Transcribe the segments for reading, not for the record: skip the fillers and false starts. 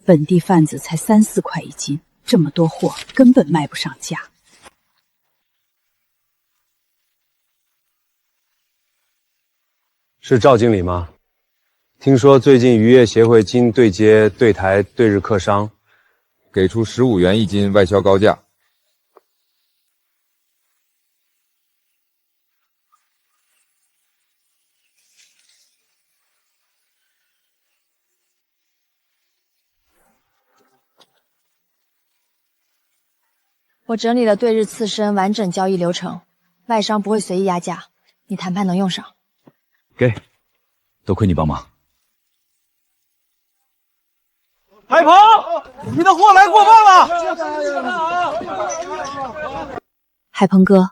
本地贩子才3、4块一斤，这么多货根本卖不上价。是赵经理吗？听说最近渔业协会经对接对台对日客商，给出15元一斤外销高价。我整理了对日刺身完整交易流程，外商不会随意压价，你谈判能用上。给，多亏你帮忙。海鹏，你的货来过磅了！海鹏哥，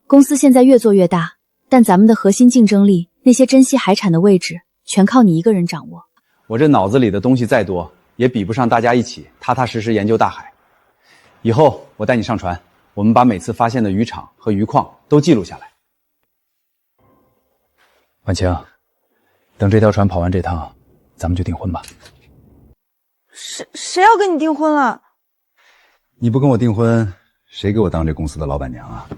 公司现在越做越大，但咱们的核心竞争力，那些珍稀海产的位置，全靠你一个人掌握。我这脑子里的东西再多，也比不上大家一起踏踏实实研究大海。以后我带你上船，我们把每次发现的渔场和渔矿都记录下来。婉晴，等这条船跑完这趟，咱们就订婚吧。谁要跟你订婚了？你不跟我订婚，谁给我当这公司的老板娘啊？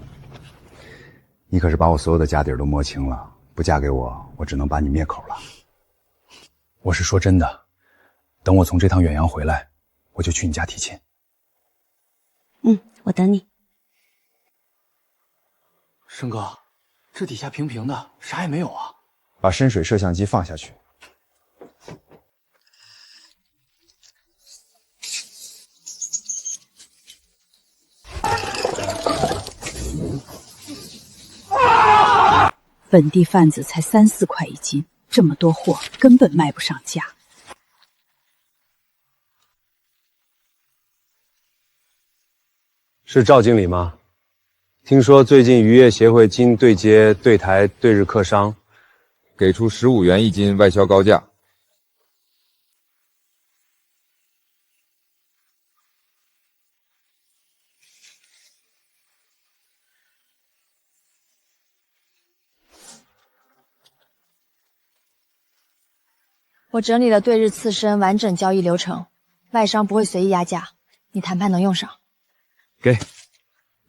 你可是把我所有的家底都摸清了，不嫁给我，我只能把你灭口了。我是说真的，等我从这趟远洋回来，我就去你家提亲。我等你。申哥，这底下平平的，啥也没有啊。把深水摄像机放下去。本地贩子才3、4块一斤，这么多货根本卖不上价。是赵经理吗？听说最近渔业协会经对接对台对日客商，给出15元一斤外销高价。我整理了对日刺身完整交易流程，外商不会随意压价，你谈判能用上。给，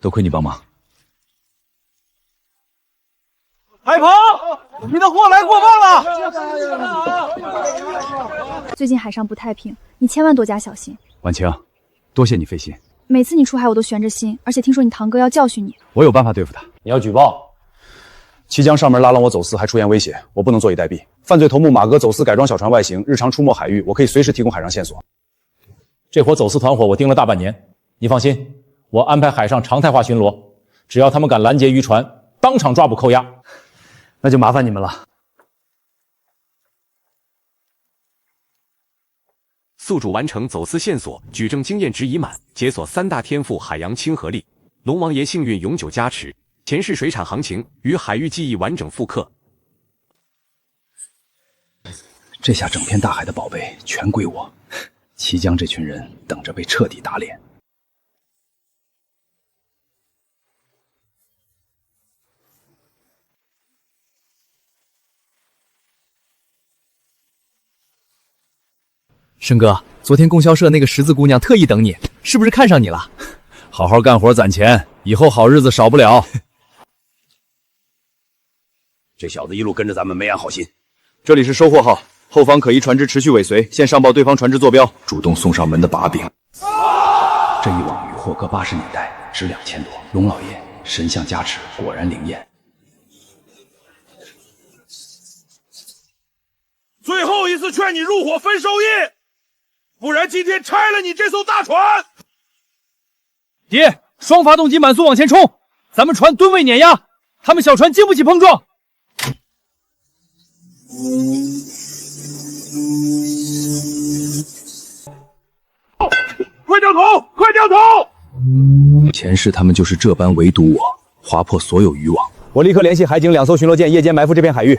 多亏你帮忙。海鹏，你的货来过磅了！最近海上不太平，你千万多加小心。婉晴，多谢你费心。每次你出海我都悬着心，而且听说你堂哥要教训你。我有办法对付他。你要举报？綦江上门拉拢我走私，还出言威胁，我不能坐以待毙。犯罪头目马哥走私改装小船外形，日常出没海域，我可以随时提供海上线索。这伙走私团伙我盯了大半年，你放心，我安排海上常态化巡逻，只要他们敢拦截渔船，当场抓捕扣押。那就麻烦你们了。宿主完成走私线索，举证经验值已满，解锁3大天赋海洋亲和力，龙王爷幸运永久加持，前世水产行情与海域记忆完整复刻。这下整片大海的宝贝全归我，綦江这群人等着被彻底打脸。申哥，昨天供销社那个十字姑娘特意等你，是不是看上你了？好好干活攒钱，以后好日子少不了。这小子一路跟着咱们没安好心。这里是收货号，后方可疑船只持续尾随，现上报对方船只坐标，主动送上门的把柄。这一网渔获搁80年代，值2000多。龙老爷神像加持，果然灵验。最后一次劝你入伙分收益，不然今天拆了你这艘大船！爹，双发动机满速往前冲，咱们船吨位碾压，他们小船经不起碰撞。快掉头！快掉头！前世他们就是这般围堵我，划破所有渔网。我立刻联系海警2艘巡逻舰，夜间埋伏这片海域。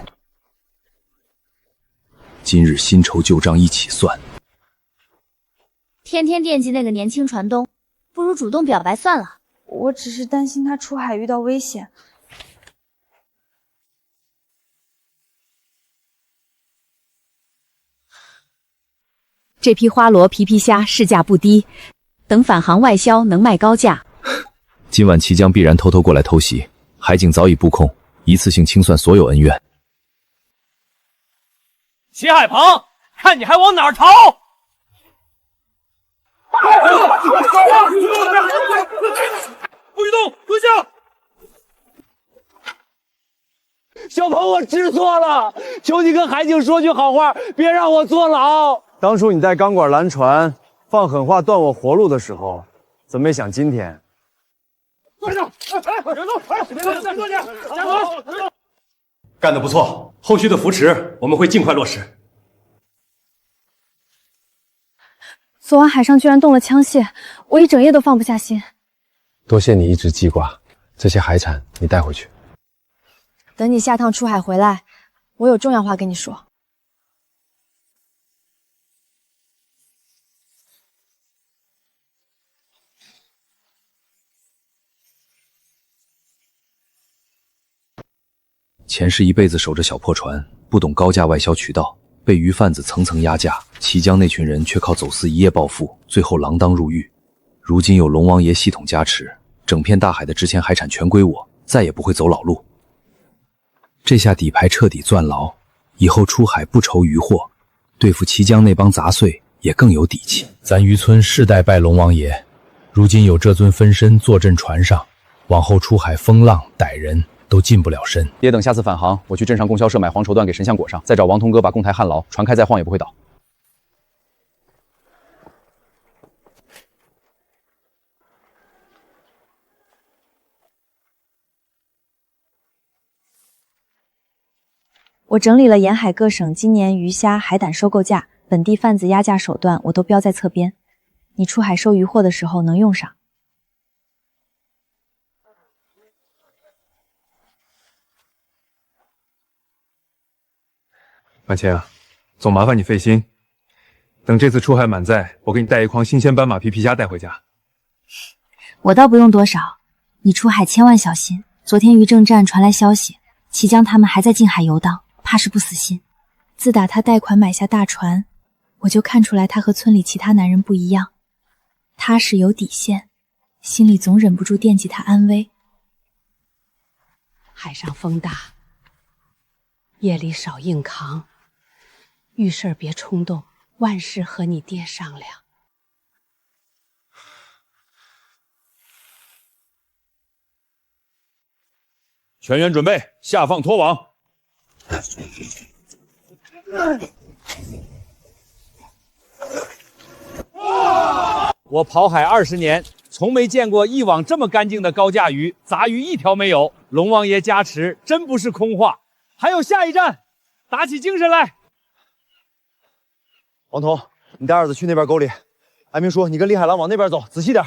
今日新仇旧账一起算。天天惦记那个年轻船东，不如主动表白算了。我只是担心他出海遇到危险。这批花螺皮皮虾市价不低，等返航外销能卖高价。今晚齐江必然偷偷过来偷袭，海警早已布控，一次性清算所有恩怨。齐海鹏，看你还往哪儿逃！不许动，蹲下！小鹏，我知错了，求你跟海警说句好话，别让我坐牢。当初你带钢管拦船，放狠话断我活路的时候，怎么没想今天？坐下！再坐下！加油！干得不错，后续的扶持我们会尽快落实。昨晚海上居然动了枪械，我一整夜都放不下心。多谢你一直记挂，这些海产你带回去。等你下趟出海回来，我有重要话跟你说。前世一辈子守着小破船，不懂高价外销渠道，被鱼贩子层层压价，齐江那群人却靠走私一夜暴富，最后锒铛入狱。如今有龙王爷系统加持，整片大海的值钱海产全归我，再也不会走老路。这下底牌彻底攥牢，以后出海不愁渔获，对付齐江那帮杂碎也更有底气。咱渔村世代拜龙王爷，如今有这尊分身坐镇船上，往后出海风浪逮人都近不了身。爹等下次返航，我去镇上供销社买黄绸缎给神像裹上，再找王通哥把供台焊牢，船开再晃也不会倒。我整理了沿海各省今年鱼虾海胆收购价，本地贩子压价手段我都标在侧边，你出海收渔获的时候能用上。婉晴，总麻烦你费心。等这次出海满载，我给你带一筐新鲜斑马皮皮虾带回家。我倒不用多少，你出海千万小心。昨天渔政站传来消息，齐江他们还在近海游荡，怕是不死心。自打他贷款买下大船，我就看出来他和村里其他男人不一样，踏实有底线，心里总忍不住惦记他安危。海上风大，夜里少硬扛，遇事别冲动，万事和你爹商量。全员准备，下放拖网。我跑海20年，从没见过一网这么干净的高价鱼，杂鱼一条没有。龙王爷加持，真不是空话。还有下一站，打起精神来！王彤，你带二子去那边沟里。艾明叔，你跟李海狼往那边走，仔细点。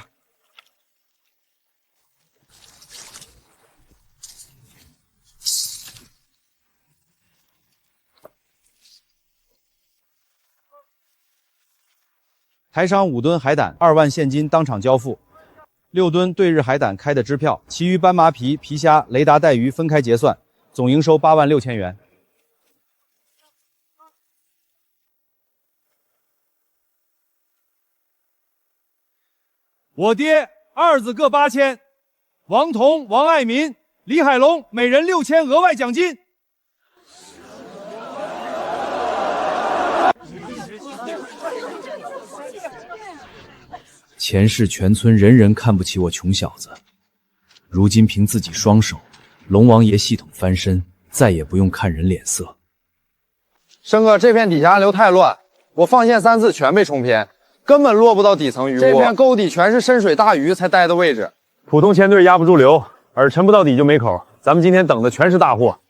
台商5吨海胆，2万现金当场交付，6吨对日海胆开的支票，其余斑马皮、皮虾、雷达带鱼分开结算，总营收8万6千元。我爹二子各8000，王彤、王爱民、李海龙每人6000额外奖金。前世全村人人看不起我穷小子，如今凭自己双手，龙王爷系统翻身，再也不用看人脸色。生哥，这片底下流太乱，我放线3次全被冲偏，根本落不到底层鱼窝。这片沟底全是深水大鱼才待的位置，普通潜队压不住流，饵沉不到底就没口。咱们今天等的全是大货。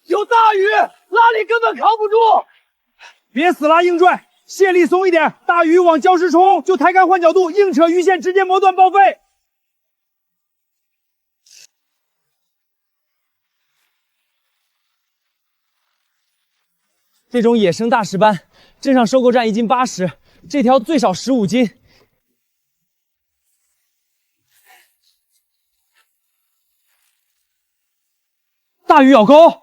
有大鱼，拉力根本扛不住。别死拉硬拽，卸力松一点，大鱼往礁石冲，就抬竿换角度，硬扯鱼线，直接磨断报废。这种野生大石斑，镇上收购站1斤80，这条最少15斤。大鱼咬钩，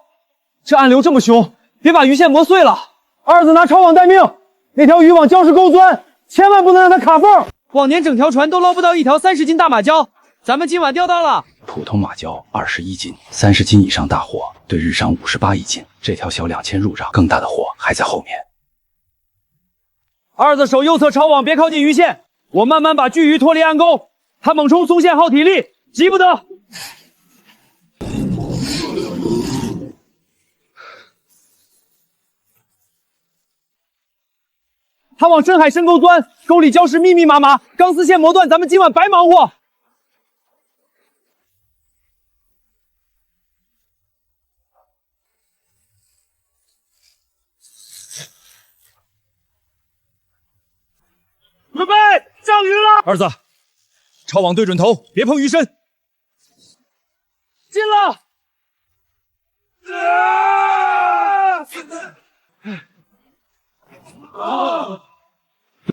这暗流这么凶，别把鱼线磨碎了。二子拿抄网待命，那条鱼往礁石沟钻，千万不能让它卡缝。往年整条船都捞不到一条30斤大马鲛，咱们今晚钓到了。普通马鲛21斤，30斤以上大货对日商58一斤，这条小2000入账，更大的货还在后面。二子手右侧抄网，别靠近鱼线，我慢慢把巨鱼脱离暗沟。他猛冲松线耗体力，急不得。他往深海深沟钻，沟里礁石密密麻麻，钢丝线磨断，咱们今晚白忙活。准备上鱼了！儿子，抄网对准头，别碰鱼身。进了！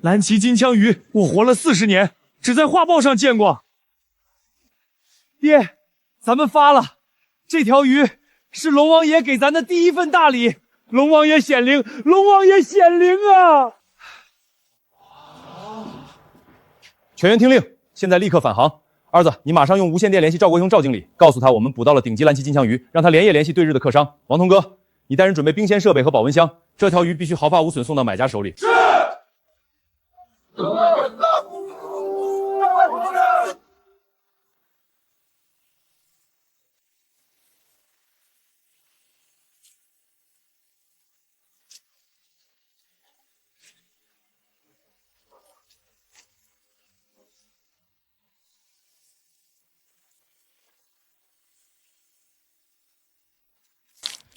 蓝鳍金枪鱼，我活了40年，只在画报上见过。爹，咱们发了，这条鱼是龙王爷给咱的第一份大礼。龙王爷显灵，龙王爷显灵啊！全员听令，现在立刻返航。儿子，你马上用无线电联系赵国雄、赵经理，告诉他我们捕到了顶级蓝鳍金枪鱼，让他连夜联系对日的客商。王通哥，你带人准备冰鲜设备和保温箱，这条鱼必须毫发无损送到买家手里。是。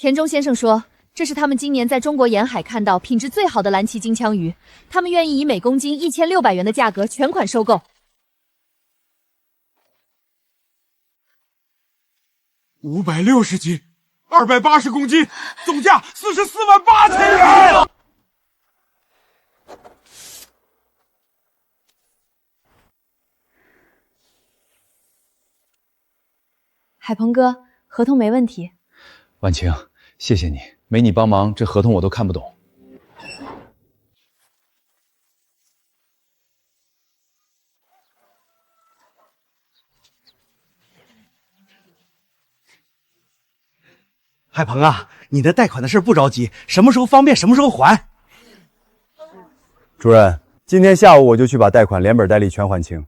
田中先生说，这是他们今年在中国沿海看到品质最好的蓝鳍金枪鱼，他们愿意以每公斤1600元的价格全款收购。560斤，280公斤，总价448000元。海鹏哥，合同没问题。婉晴，谢谢你，没你帮忙，这合同我都看不懂。海鹏啊，你的贷款的事不着急，什么时候方便什么时候还。主任，今天下午我就去把贷款连本带利全还清。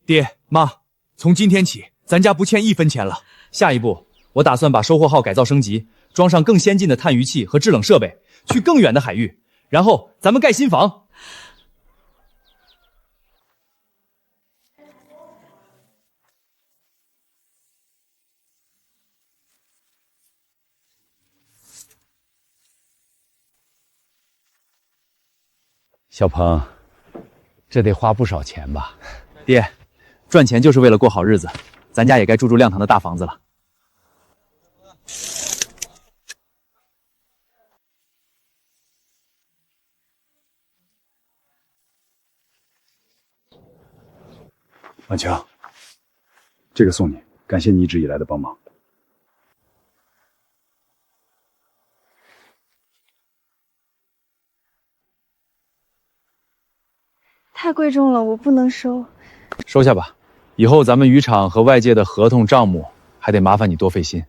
爹妈，从今天起，咱家不欠1分钱了。下一步，我打算把收获号改造升级，装上更先进的探鱼器和制冷设备，去更远的海域，然后咱们盖新房。小鹏，这得花不少钱吧？爹，赚钱就是为了过好日子，咱家也该住亮堂的大房子了。婉晴，这个送你，感谢你一直以来的帮忙。太贵重了，我不能收。收下吧，以后咱们渔场和外界的合同账目还得麻烦你多费心。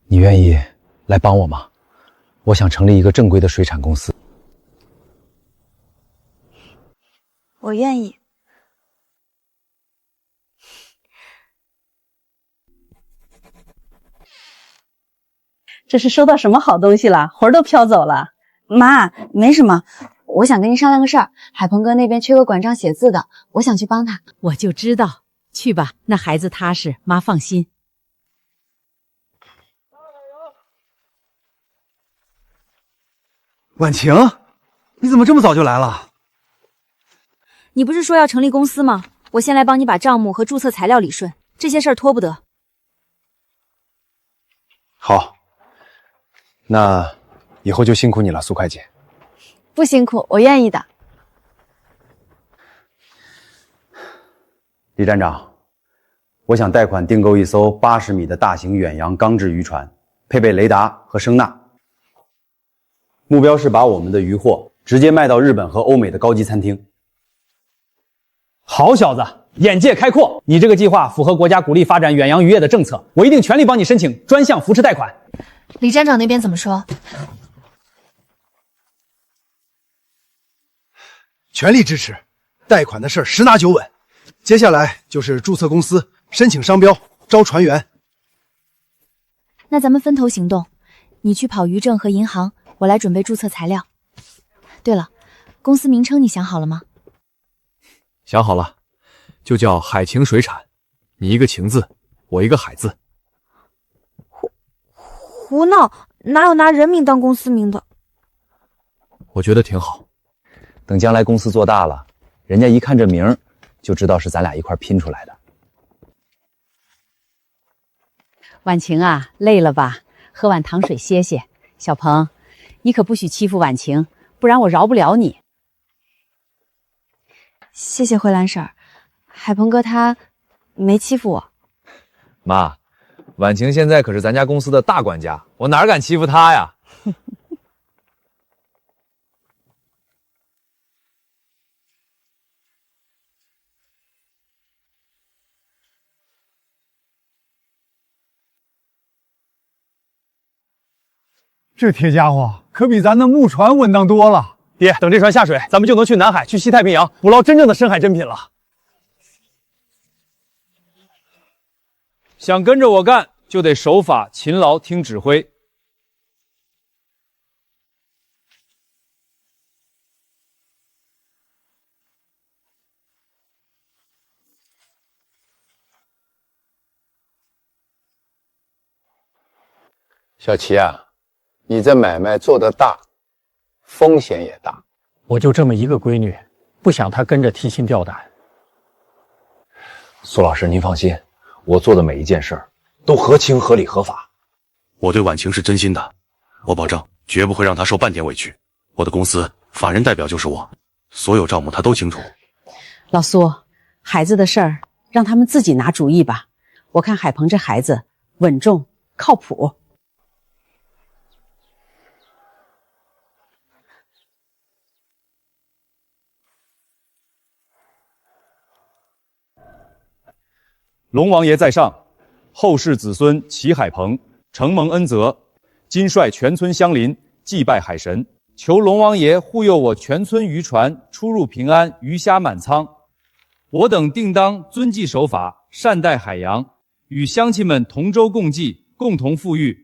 你愿意来帮我吗？我想成立一个正规的水产公司。我愿意。这是收到什么好东西了？魂儿都飘走了。妈，没什么，我想跟您商量个事儿。海鹏哥那边缺个管账写字的，我想去帮他。我就知道，去吧，那孩子踏实，妈放心。婉晴，你怎么这么早就来了？你不是说要成立公司吗？我先来帮你把账目和注册材料理顺，这些事儿拖不得。好，那以后就辛苦你了，苏会计。不辛苦，我愿意的。李站长，我想贷款订购一艘80米的大型远洋钢制渔船，配备雷达和声呐。目标是把我们的鱼货直接卖到日本和欧美的高级餐厅。好小子，眼界开阔！你这个计划符合国家鼓励发展远洋渔业的政策，我一定全力帮你申请专项扶持贷款。李站长那边怎么说？全力支持，贷款的事儿十拿九稳。接下来就是注册公司、申请商标、招船员。那咱们分头行动，你去跑渔政和银行，我来准备注册材料。对了，公司名称你想好了吗？想好了，就叫海晴水产，你一个晴字，我一个海字。胡闹，哪有拿人名当公司名的？我觉得挺好。等将来公司做大了，人家一看这名儿，就知道是咱俩一块拼出来的。婉晴啊，累了吧？喝碗糖水歇歇。小鹏，你可不许欺负婉晴，不然我饶不了你。谢谢慧兰婶儿，海鹏哥他没欺负我。妈，婉晴现在可是咱家公司的大管家，我哪敢欺负她呀？这铁家伙可比咱的木船稳当多了。爹，等这船下水，咱们就能去南海、去西太平洋捕捞真正的深海珍品了。想跟着我干，就得守法、勤劳、听指挥。小齐啊，你这买卖做得大，风险也大。我就这么一个闺女，不想她跟着提心吊胆。苏老师，您放心，我做的每一件事儿都合情、合理、合法。我对婉晴是真心的，我保证绝不会让她受半点委屈。我的公司法人代表就是我，所有账目她都清楚。老苏，孩子的事儿让他们自己拿主意吧。我看海鹏这孩子稳重靠谱。龙王爷在上，后世子孙齐海鹏，承蒙恩泽，今率全村乡邻祭拜海神，求龙王爷护佑我全村渔船出入平安，鱼虾满仓。我等定当遵纪守法，善待海洋，与乡亲们同舟共济，共同富裕。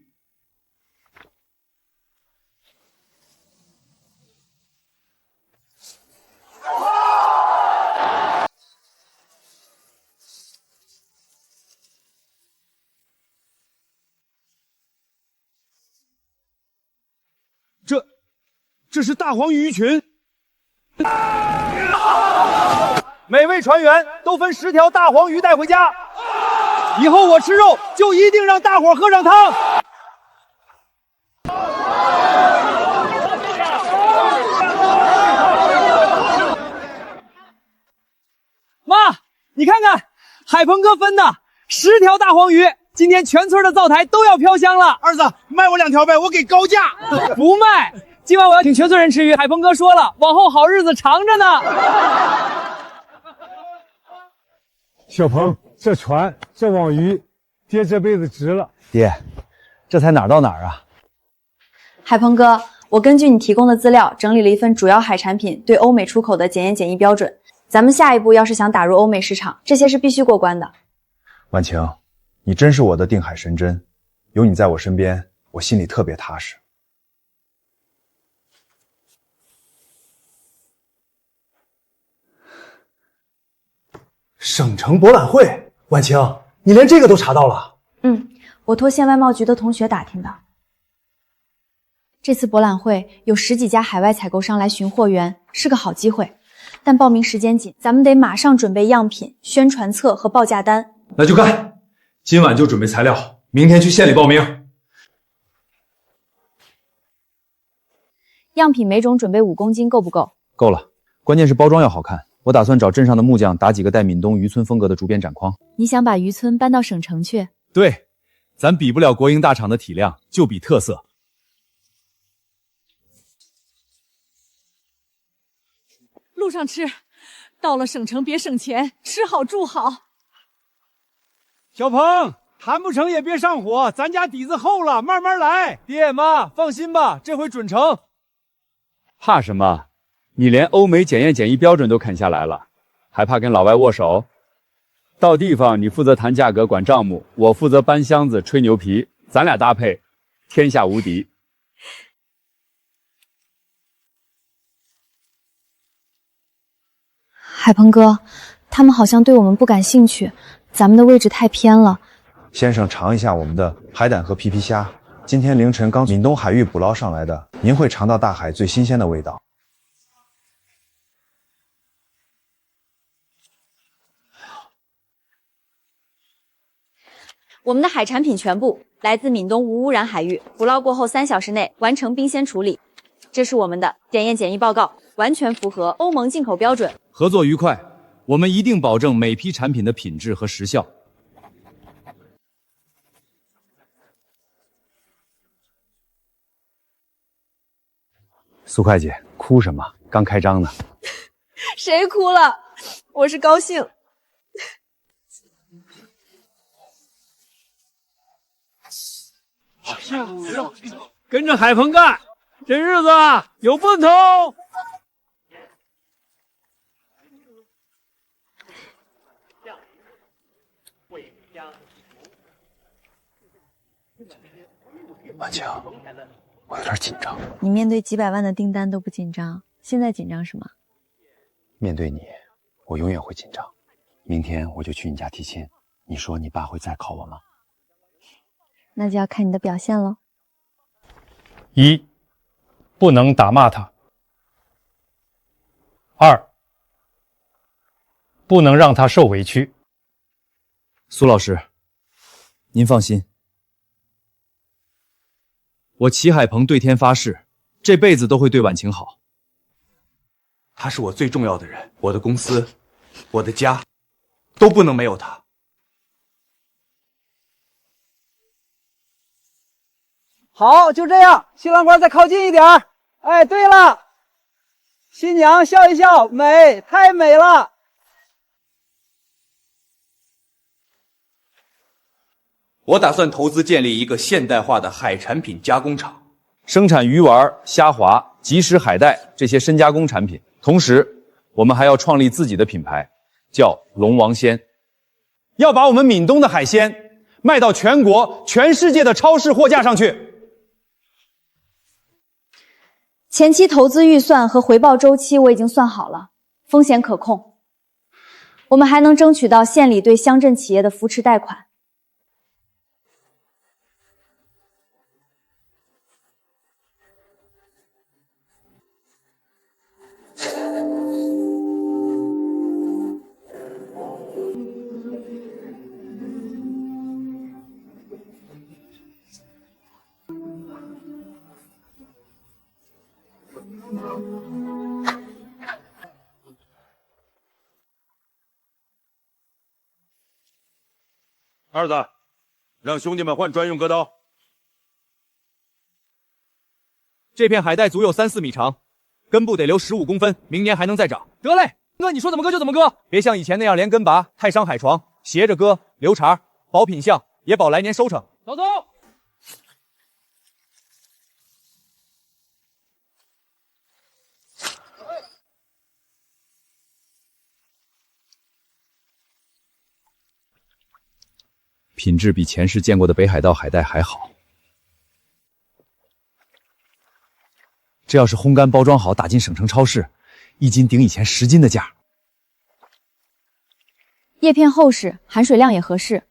这是大黄鱼鱼群，每位船员都分10条大黄鱼带回家。以后我吃肉就一定让大伙喝上汤。妈，你看看，海鹏哥分的10条大黄鱼，今天全村的灶台都要飘香了。儿子，卖我2条呗，我给高价。不卖。今晚我要请全村人吃鱼，海鹏哥说了，往后好日子长着呢。小鹏，这船这网鱼，爹这辈子值了。爹，这才哪儿到哪儿啊？海鹏哥，我根据你提供的资料整理了一份主要海产品对欧美出口的检验检疫标准。咱们下一步要是想打入欧美市场，这些是必须过关的。婉晴，你真是我的定海神针，有你在我身边，我心里特别踏实。省城博览会，婉晴，你连这个都查到了？我托县外贸局的同学打听的。这次博览会有10几家海外采购商来寻货源，是个好机会。但报名时间紧，咱们得马上准备样品、宣传册和报价单。那就干，今晚就准备材料，明天去县里报名。样品每种准备5公斤，够不够？够了，关键是包装要好看。我打算找镇上的木匠打几个带闽东渔村风格的竹编展框。你想把渔村搬到省城去？对，咱比不了国营大厂的体量，就比特色。路上吃，到了省城别省钱，吃好住好。小鹏，谈不成也别上火，咱家底子厚了，慢慢来。爹妈放心吧，这回准成。怕什么？你连欧美检验检疫标准都啃下来了，还怕跟老外握手？到地方你负责谈价格管账目，我负责搬箱子吹牛皮，咱俩搭配，天下无敌。海鹏哥，他们好像对我们不感兴趣，咱们的位置太偏了。先生尝一下我们的海胆和皮皮虾，今天凌晨刚闽东海域捕捞上来的，您会尝到大海最新鲜的味道。我们的海产品全部来自闽东无污染海域，捕捞过后3小时内完成冰鲜处理。这是我们的检验检疫报告，完全符合欧盟进口标准。合作愉快，我们一定保证每批产品的品质和时效。苏会计，哭什么？刚开张呢。谁哭了？我是高兴。跟着海鹏干，这日子有奔头。婉晴，我有点紧张。你面对几百万的订单都不紧张，现在紧张什么？面对你，我永远会紧张。明天我就去你家提亲，你说你爸会再考我吗？那就要看你的表现喽。1，不能打骂他。2，不能让他受委屈。苏老师，您放心，我齐海鹏对天发誓，这辈子都会对婉晴好。他是我最重要的人，我的公司，我的家，都不能没有他。好，就这样，新郎官再靠近一点。哎，对了，新娘笑一笑，美，太美了。我打算投资建立一个现代化的海产品加工厂，生产鱼丸、虾滑、即食海带这些深加工产品。同时，我们还要创立自己的品牌，叫龙王鲜，要把我们闽东的海鲜卖到全国、全世界的超市货架上去。前期投资预算和回报周期我已经算好了，风险可控。我们还能争取到县里对乡镇企业的扶持贷款。二子，让兄弟们换专用割刀。这片海带足有3-4米长，根部得留15公分，明年还能再长。得嘞，哥，你说怎么割就怎么割，别像以前那样连根拔，太伤海床。斜着割，留茬，保品相，也保来年收成。走走。品质比前世见过的北海道海带还好。这要是烘干包装好，打进省城超市，1斤顶以前10斤的价。叶片厚实，含水量也合适。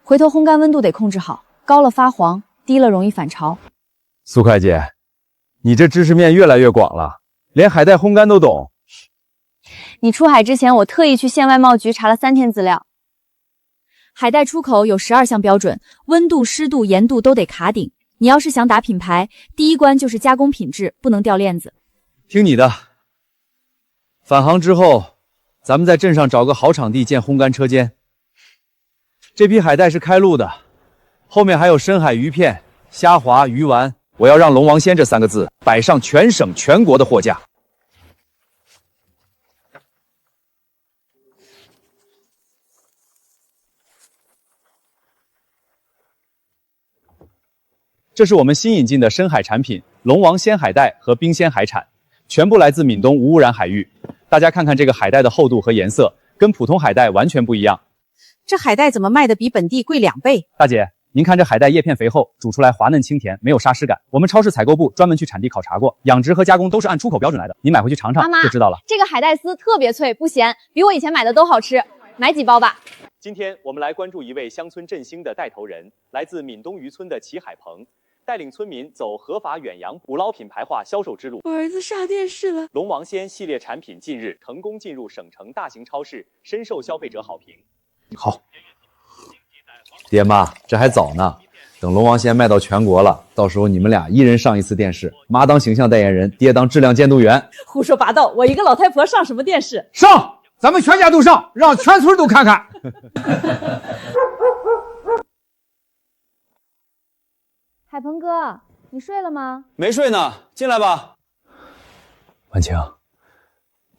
回头烘干温度得控制好，高了发黄，低了容易反潮。苏会计，你这知识面越来越广了，连海带烘干都懂。你出海之前，我特意去县外贸局查了3天资料。海带出口有12项标准，温度、湿度、盐度都得卡顶。你要是想打品牌，第一关就是加工品质，不能掉链子。听你的。返航之后，咱们在镇上找个好场地建烘干车间。这批海带是开路的，后面还有深海鱼片、虾滑、鱼丸。我要让龙王仙这3个字摆上全省全国的货架。这是我们新引进的深海产品龙王鲜海带和冰鲜海产，全部来自闽东无污染海域。大家看看这个海带的厚度和颜色，跟普通海带完全不一样。这海带怎么卖的比本地贵2倍？大姐，您看这海带叶片肥厚，煮出来滑嫩清甜，没有沙湿感。我们超市采购部专门去产地考察过，养殖和加工都是按出口标准来的。您买回去尝尝就知道了。这个海带丝特别脆，不咸，比我以前买的都好吃，买几包吧。今天我们来关注一位乡村振兴的带头人，来自闽东渔村的齐海鹏。带领村民走合法远洋捕捞品牌化销售之路。我儿子上电视了。龙王鲜系列产品近日成功进入省城大型超市，深受消费者好评。好，爹妈，这还早呢，等龙王鲜卖到全国了，到时候你们俩一人上一次电视，妈当形象代言人，爹当质量监督员。胡说八道！我一个老太婆上什么电视？上，咱们全家都上，让全村都看看。海鹏哥，你睡了吗？没睡呢，进来吧。婉晴，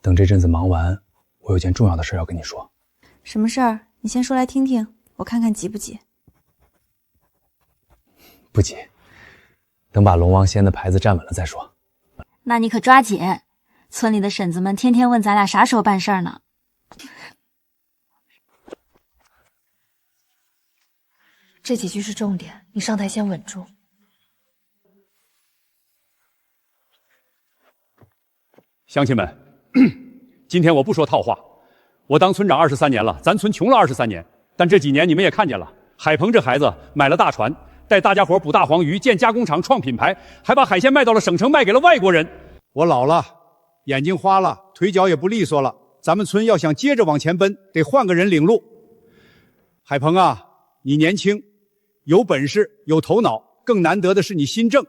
等这阵子忙完，我有件重要的事要跟你说。什么事儿？你先说来听听，我看看急不急。不急，等把龙王鲜的牌子站稳了再说。那你可抓紧，村里的婶子们天天问咱俩啥时候办事儿呢。这几句是重点，你上台先稳住。乡亲们，今天我不说套话。我当村长23年了，咱村穷了23年，但这几年你们也看见了，海鹏这孩子买了大船，带大家伙捕大黄鱼，建加工厂，创品牌，还把海鲜卖到了省城，卖给了外国人。我老了，眼睛花了，腿脚也不利索了，咱们村要想接着往前奔，得换个人领路。海鹏啊，你年轻，有本事，有头脑，更难得的是你心正。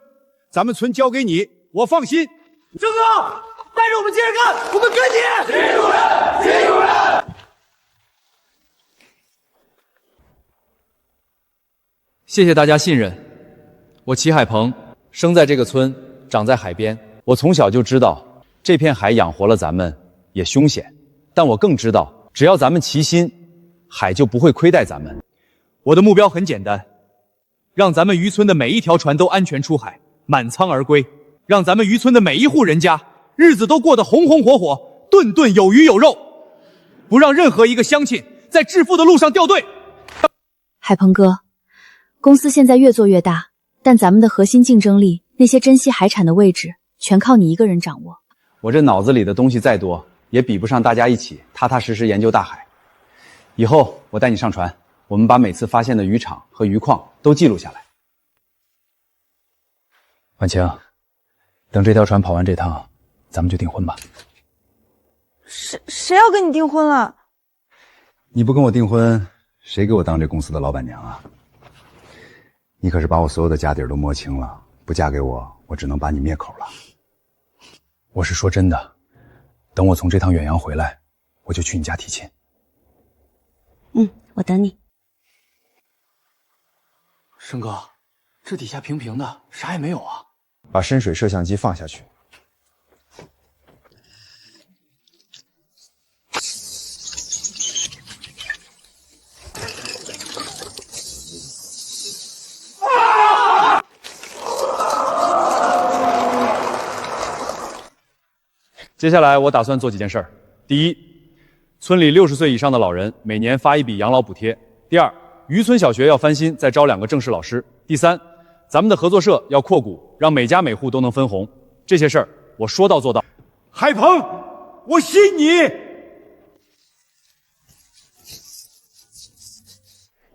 咱们村交给你，我放心。郑哥，带着我们接着干，我们跟你！习主任，习主任。谢谢大家信任。我齐海鹏，生在这个村，长在海边。我从小就知道，这片海养活了咱们也凶险，但我更知道，只要咱们齐心，海就不会亏待咱们。我的目标很简单，让咱们渔村的每一条船都安全出海，满舱而归，让咱们渔村的每一户人家日子都过得红红火火，顿顿有鱼有肉，不让任何一个乡亲在致富的路上掉队。海鹏哥，公司现在越做越大，但咱们的核心竞争力，那些珍稀海产的位置，全靠你一个人掌握。我这脑子里的东西再多，也比不上大家一起踏踏实实研究大海。以后我带你上船，我们把每次发现的渔场和渔矿都记录下来。婉晴，等这条船跑完这趟，咱们就订婚吧。谁要跟你订婚了？你不跟我订婚，谁给我当这公司的老板娘啊？你可是把我所有的家底儿都摸清了，不嫁给我，我只能把你灭口了。我是说真的，等我从这趟远洋回来，我就去你家提亲。我等你。申哥，这底下平平的，啥也没有啊。把深水摄像机放下去。接下来我打算做几件事儿。第一，村里60岁以上的老人每年发一笔养老补贴。第二，渔村小学要翻新，再招2个正式老师。第三，咱们的合作社要扩股，让每家每户都能分红。这些事儿我说到做到。海鹏，我信你。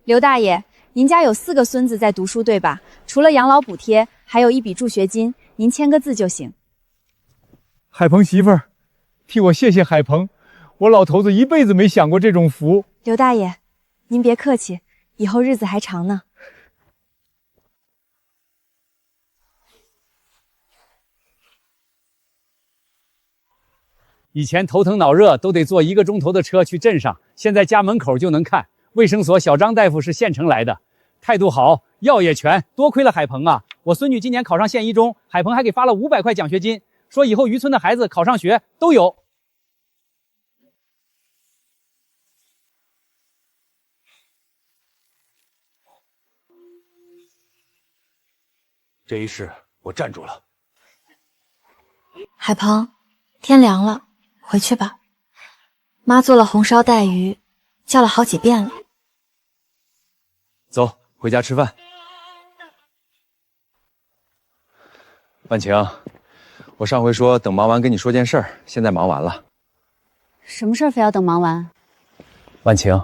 刘大爷，您家有4个孙子在读书对吧？除了养老补贴，还有一笔助学金，您签个字就行。海鹏媳妇儿，替我谢谢海鹏，我老头子一辈子没享过这种福。刘大爷，您别客气，以后日子还长呢。以前头疼脑热都得坐1个钟头的车去镇上，现在家门口就能看。卫生所小张大夫是县城来的，态度好，药也全，多亏了海鹏啊！我孙女今年考上县一中，海鹏还给发了500块奖学金，说以后渔村的孩子考上学都有。这一世我站住了。海鹏，天凉了，回去吧。妈做了红烧带鱼，叫了好几遍了。走，回家吃饭。万晴，我上回说等忙完跟你说件事儿，现在忙完了。什么事儿非要等忙完？万晴，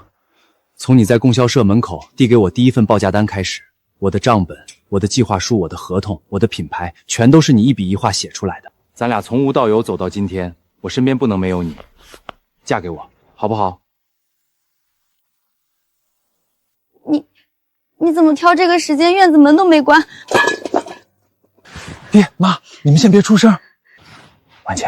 从你在供销社门口递给我第一份报价单开始，我的账本、我的计划书、我的合同、我的品牌，全都是你一笔一画写出来的。咱俩从无到有走到今天，我身边不能没有你。嫁给我，好不好？你怎么挑这个时间？院子门都没关。爹妈，你们先别出声。万晴，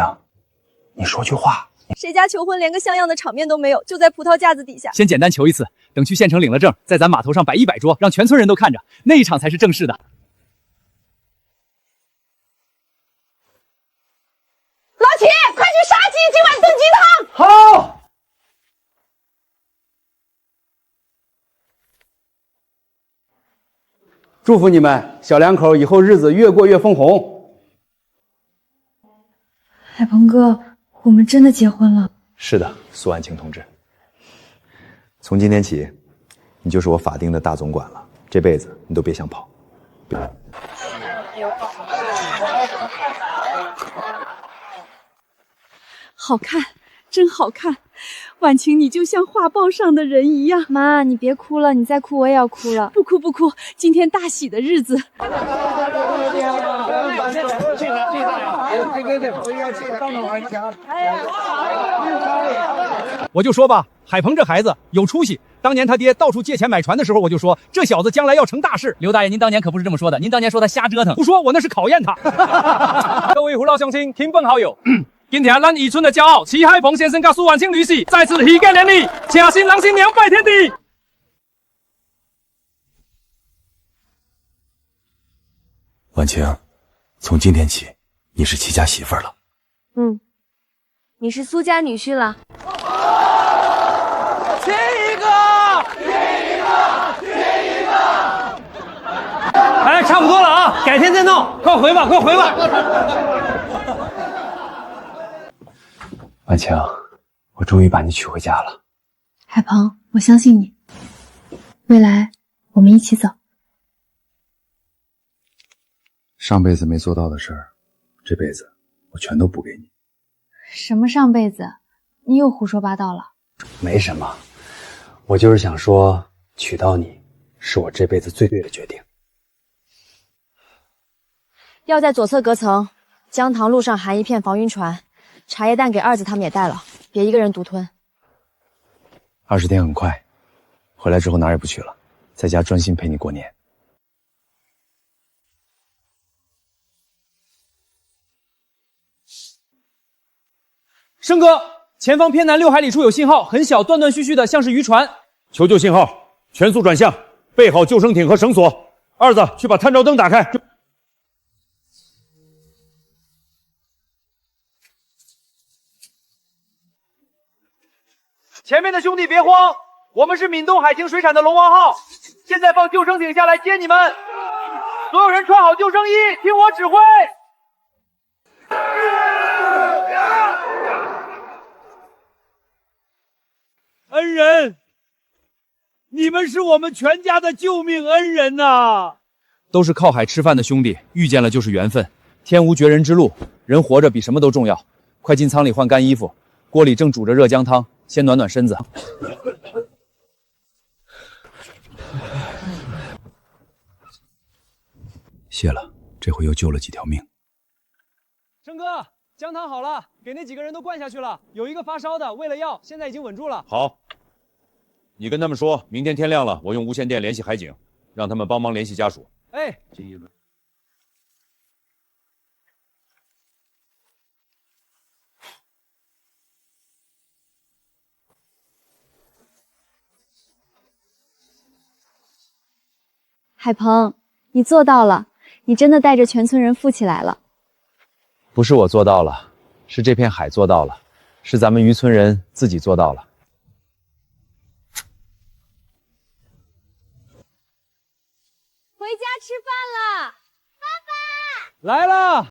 你说句话。谁家求婚连个像样的场面都没有，就在葡萄架子底下。先简单求一次，等去县城领了证，在咱码头上摆100桌，让全村人都看着，那一场才是正式的。老齐，快去杀鸡，今晚炖鸡汤。好。祝福你们小两口以后日子越过越风红。海鹏哥，我们真的结婚了。是的，苏万晴同志。从今天起，你就是我法定的大总管了，这辈子你都别想跑。好看，真好看。婉晴，你就像画报上的人一样。妈，你别哭了，你再哭我也要哭了。不哭不哭，今天大喜的日子。我就说吧，海鹏这孩子有出息。当年他爹到处借钱买船的时候，我就说这小子将来要成大事。刘大爷，您当年可不是这么说的，您当年说他瞎折腾。不说，我那是考验他。各位父老乡亲、亲朋好友，今天咱渔村的骄傲齐海鹏先生和苏婉清女士再次喜结连理，请新郎新娘拜天地。婉晴，从今天起，你是齐家媳妇儿了。你是苏家女婿了。亲一个，亲一个，亲一个。哎，差不多了啊，改天再闹，快回吧，快回吧。婉晴，我终于把你娶回家了。海鹏，我相信你，未来我们一起走。上辈子没做到的事儿，这辈子我全都补给你。什么上辈子？你又胡说八道了。没什么，我就是想说，娶到你是我这辈子最对的决定。药在左侧隔层，江塘路上含一片防晕船，茶叶蛋给二子他们也带了，别一个人独吞。20天很快，回来之后哪儿也不去了，在家专心陪你过年。生哥，前方偏南6海里处有信号，很小，断断续续的，像是渔船。求救信号，全速转向，备好救生艇和绳索。二子，去把探照灯打开。前面的兄弟别慌，我们是闽东海清水产的龙王号，现在放救生艇下来接你们。所有人穿好救生衣，听我指挥。恩人，你们是我们全家的救命恩人呐！都是靠海吃饭的兄弟，遇见了就是缘分。天无绝人之路，人活着比什么都重要。快进舱里换干衣服，锅里正煮着热姜汤，先暖暖身子。谢了，这回又救了几条命。生哥，姜汤好了，给那几个人都灌下去了。有一个发烧的，喂了药，现在已经稳住了。好，你跟他们说，明天天亮了，我用无线电联系海警，让他们帮忙联系家属。哎，海鹏，你做到了，你真的带着全村人富起来了。不是我做到了，是这片海做到了，是咱们渔村人自己做到了。回家吃饭了，来了，